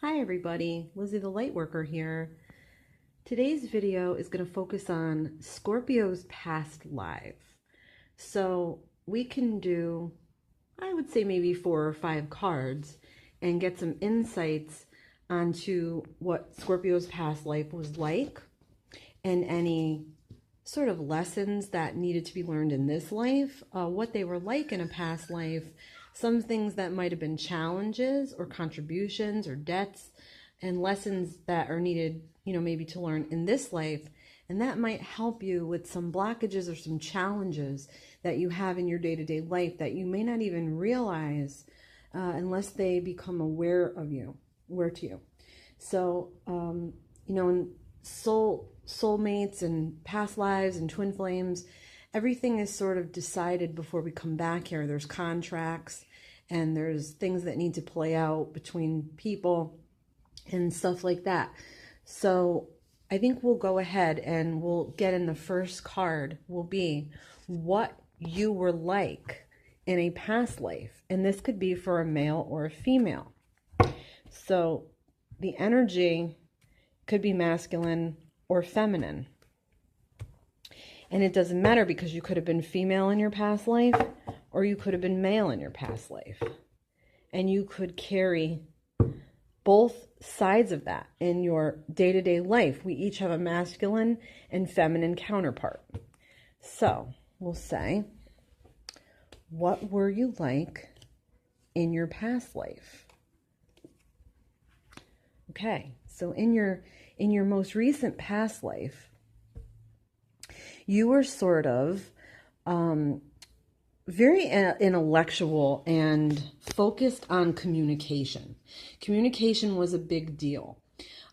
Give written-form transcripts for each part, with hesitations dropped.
Hi everybody, Lizzie the Lightworker here. Today's video is going to focus on Scorpio's past life. So we can do, I would say maybe 4 or 5 cards and get some insights onto what Scorpio's past life was like and any sort of lessons that needed to be learned in this life, what they were like in a past life, some things that might have been challenges or contributions or debts, and lessons that are needed, maybe to learn in this life. And that might help you with some blockages or some challenges that you have in your day-to-day life that you may not even realize unless they become aware to you. So, in soulmates and past lives and twin flames, everything is sort of decided before we come back here. There's contracts and there's things that need to play out between people and stuff like that. So I think we'll go ahead and we'll get in the first card will be what you were like in a past life. And this could be for a male or a female. So the energy could be masculine or feminine. And it doesn't matter because you could have been female in your past life or you could have been male in your past life. And you could carry both sides of that in your day-to-day life. We each have a masculine and feminine counterpart. So we'll say, what were you like in your past life? Okay, so in your most recent past life, you were sort of very intellectual and focused on communication. Communication was a big deal.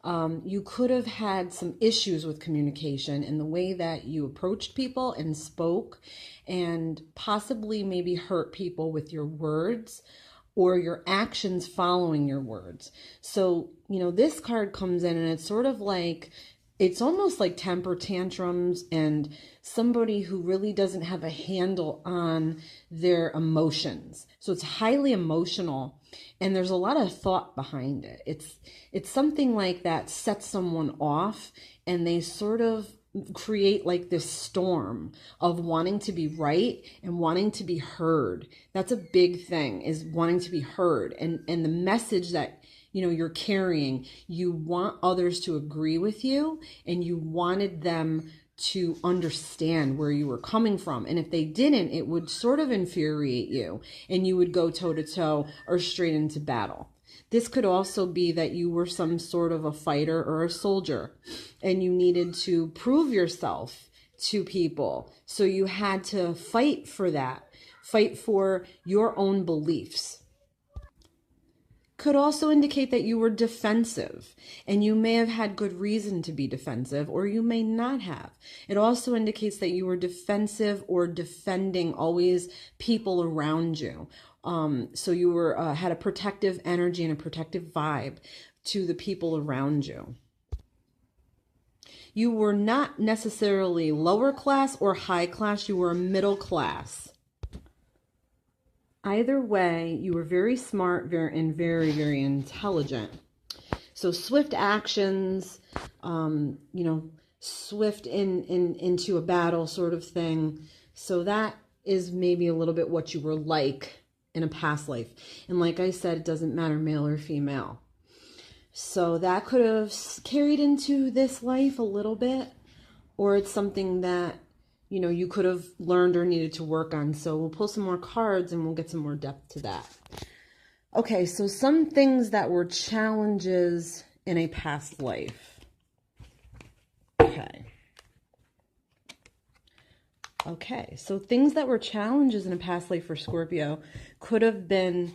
You could have had some issues with communication in the way that you approached people and spoke, and possibly maybe hurt people with your words or your actions following your words. So, this card comes in and it's sort of like, it's almost like temper tantrums and somebody who really doesn't have a handle on their emotions. So it's highly emotional and there's a lot of thought behind it. It's something like that sets someone off and they sort of create like this storm of wanting to be right and wanting to be heard. That's a big thing, is wanting to be heard. And the message that you're carrying, you want others to agree with you and you wanted them to understand where you were coming from. And if they didn't, it would sort of infuriate you and you would go toe to toe or straight into battle. This could also be that you were some sort of a fighter or a soldier and you needed to prove yourself to people. So you had to fight for that, fight for your own beliefs. Could also indicate that you were defensive and you may have had good reason to be defensive or you may not have. It also indicates that you were defensive or defending always people around you. So you were had a protective energy and a protective vibe to the people around you. You were not necessarily lower class or high class. You were middle class. Either way, you were very smart and very, very intelligent. So swift actions, swift into a battle sort of thing. So that is maybe a little bit what you were like in a past life. And like I said, it doesn't matter male or female. So that could have carried into this life a little bit, or it's something that you could have learned or needed to work on. So we'll pull some more cards and we'll get some more depth to that. Okay, so some things that were challenges in a past life. Okay, so things that were challenges in a past life for Scorpio could have been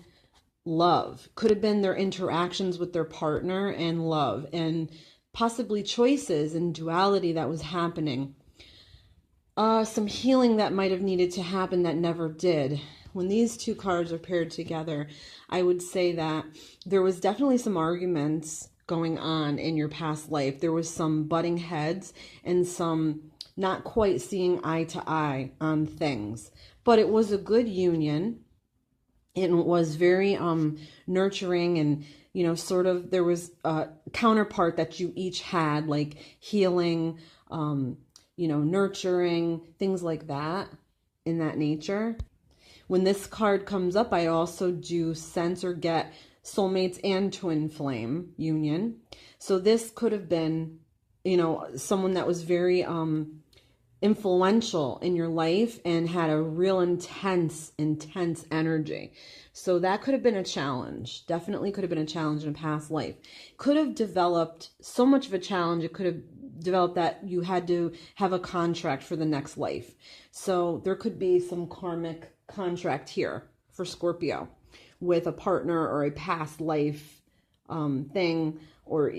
love, could have been their interactions with their partner and love, and possibly choices and duality that was happening. Some healing that might have needed to happen that never did. When these two cards are paired together, I would say that there was definitely some arguments going on in your past life. There was some butting heads and some not quite seeing eye to eye on things. But it was a good union. It was very nurturing and, sort of there was a counterpart that you each had, like healing, nurturing, things like that in that nature. When this card comes up, I also do sense or get soulmates and twin flame union. So this could have been, someone that was very influential in your life and had a real intense energy. So that could have been a challenge. Definitely could have been a challenge in a past life. Could have developed so much of a challenge. It could have developed that you had to have a contract for the next life. So there could be some karmic contract here for Scorpio with a partner or a past life thing, or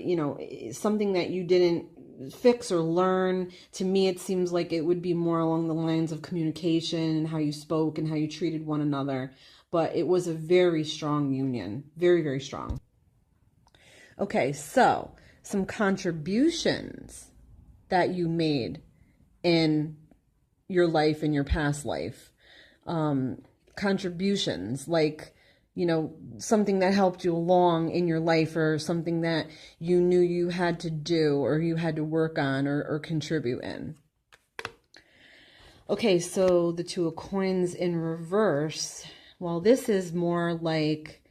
something that you didn't fix or learn. To me, it seems like it would be more along the lines of communication and how you spoke and how you treated one another. But it was a very strong union, very, very strong. Okay, so some contributions that you made in your life, in your past life. Contributions like, something that helped you along in your life, or something that you knew you had to do or you had to work on or contribute in. Okay, so the Two of Coins in reverse. Well, this is more like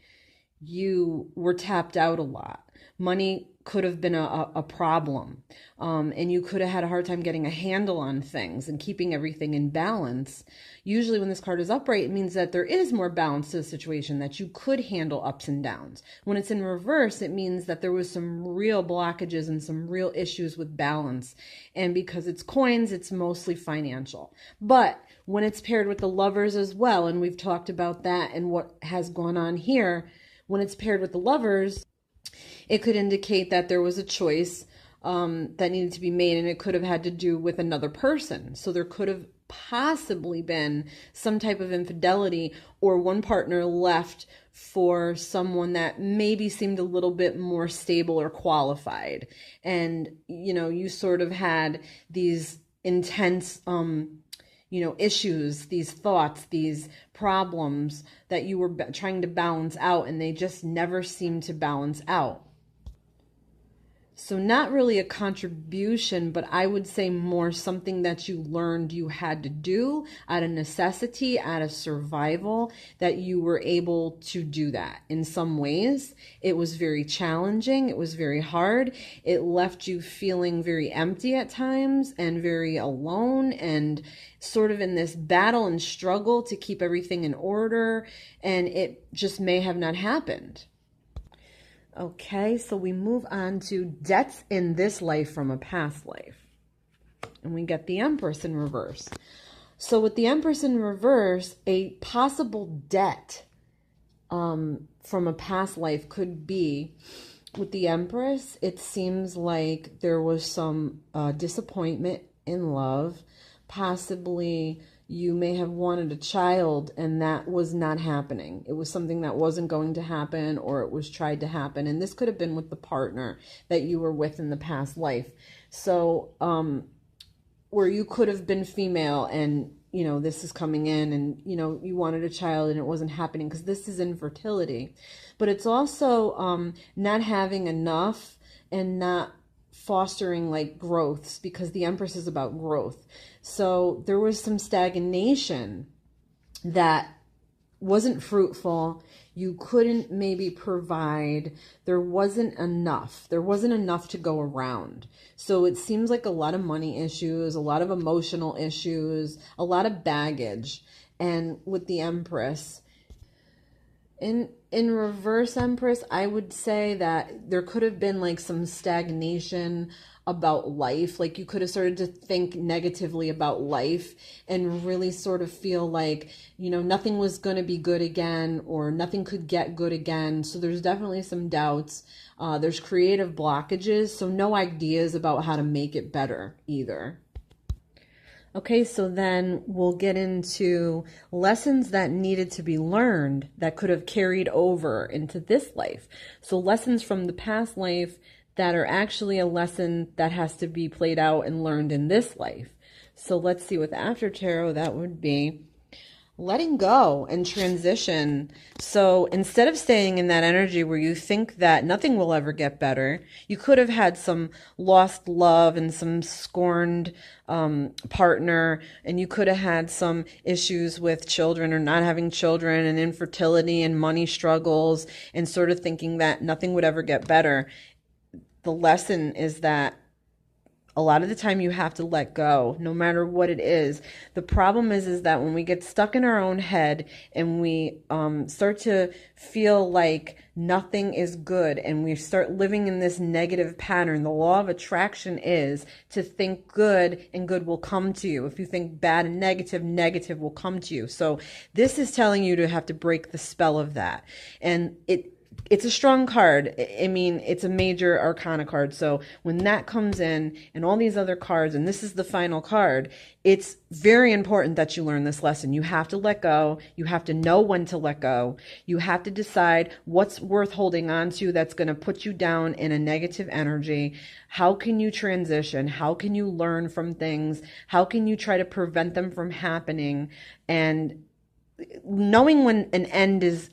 you were tapped out a lot. Money could have been a problem, and you could have had a hard time getting a handle on things and keeping everything in balance. Usually when this card is upright, it means that there is more balance to the situation, that you could handle ups and downs. When it's in reverse, it means that there was some real blockages and some real issues with balance. And because it's coins, it's mostly financial. But when it's paired with the Lovers as well, and we've talked about that and what has gone on here, when it's paired with the Lovers, it could indicate that there was a choice that needed to be made, and it could have had to do with another person. So there could have possibly been some type of infidelity, or one partner left for someone that maybe seemed a little bit more stable or qualified. And, you sort of had these intense issues, these thoughts, these problems that you were trying to balance out, and they just never seemed to balance out. So not really a contribution, but I would say more something that you learned you had to do out of necessity, out of survival, that you were able to do that. In some ways, it was very challenging. It was very hard. It left you feeling very empty at times and very alone and sort of in this battle and struggle to keep everything in order. And it just may have not happened. Okay, so we move on to debts in this life from a past life. And we get the Empress in reverse. So with the Empress in reverse, a possible debt from a past life could be, with the Empress, it seems like there was some disappointment in love. Possibly you may have wanted a child and that was not happening. It was something that wasn't going to happen, or it was tried to happen. And this could have been with the partner that you were with in the past life. So, where you could have been female and, this is coming in and, you wanted a child and it wasn't happening, because this is infertility. But it's also not having enough and not fostering like growths, because the Empress is about growth. So there was some stagnation that wasn't fruitful. You couldn't maybe provide. There wasn't enough. There wasn't enough to go around. So it seems like a lot of money issues, a lot of emotional issues, a lot of baggage. And with the Empress, in reverse Empress, I would say that there could have been like some stagnation about life. Like you could have started to think negatively about life and really sort of feel like, nothing was going to be good again, or nothing could get good again. So there's definitely some doubts. There's creative blockages. So no ideas about how to make it better either. Okay, so then we'll get into lessons that needed to be learned that could have carried over into this life. So lessons from the past life that are actually a lesson that has to be played out and learned in this life. So let's see, with After Tarot, that would be letting go and transition. So instead of staying in that energy where you think that nothing will ever get better, you could have had some lost love and some scorned partner, and you could have had some issues with children or not having children and infertility and money struggles, and sort of thinking that nothing would ever get better. The lesson is that a lot of the time you have to let go, no matter what it is. The problem is that when we get stuck in our own head and we start to feel like nothing is good and we start living in this negative pattern, the law of attraction is to think good and good will come to you. If you think bad and negative, negative will come to you. So this is telling you to have to break the spell of that. And it's a strong card. I mean, it's a major arcana card. So when that comes in and all these other cards, and this is the final card, it's very important that you learn this lesson. You have to let go. You have to know when to let go. You have to decide what's worth holding on to that's going to put you down in a negative energy. How can you transition? How can you learn from things? How can you try to prevent them from happening? And knowing when an end is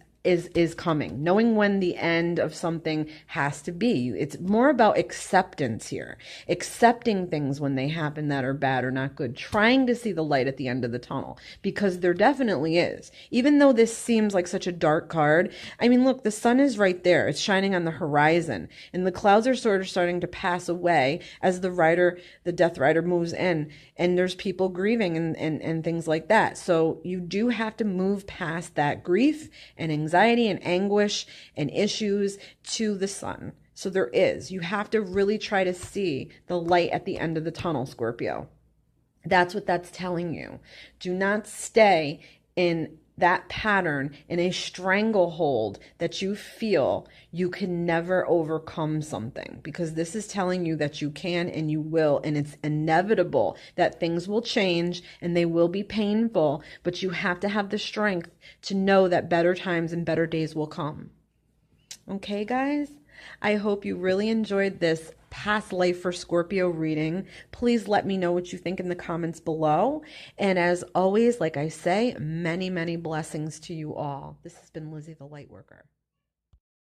coming, knowing when the end of something has to be. It's more about acceptance here, accepting things when they happen that are bad or not good, trying to see the light at the end of the tunnel, because there definitely is. Even though this seems like such a dark card, I mean, look, the sun is right there. It's shining on the horizon, and the clouds are sort of starting to pass away as the death rider moves in, and there's people grieving and things like that. So you do have to move past that grief and anxiety and anguish and issues to the sun. So you have to really try to see the light at the end of the tunnel, Scorpio. That's what that's telling you. Do not stay in that pattern, in a stranglehold that you feel you can never overcome something, because this is telling you that you can and you will, and it's inevitable that things will change and they will be painful, but you have to have the strength to know that better times and better days will come. Okay, guys? I hope you really enjoyed this past life for Scorpio reading. Please let me know what you think in the comments below. And as always, like I say, many, many blessings to you all. This has been Lizzie the Lightworker.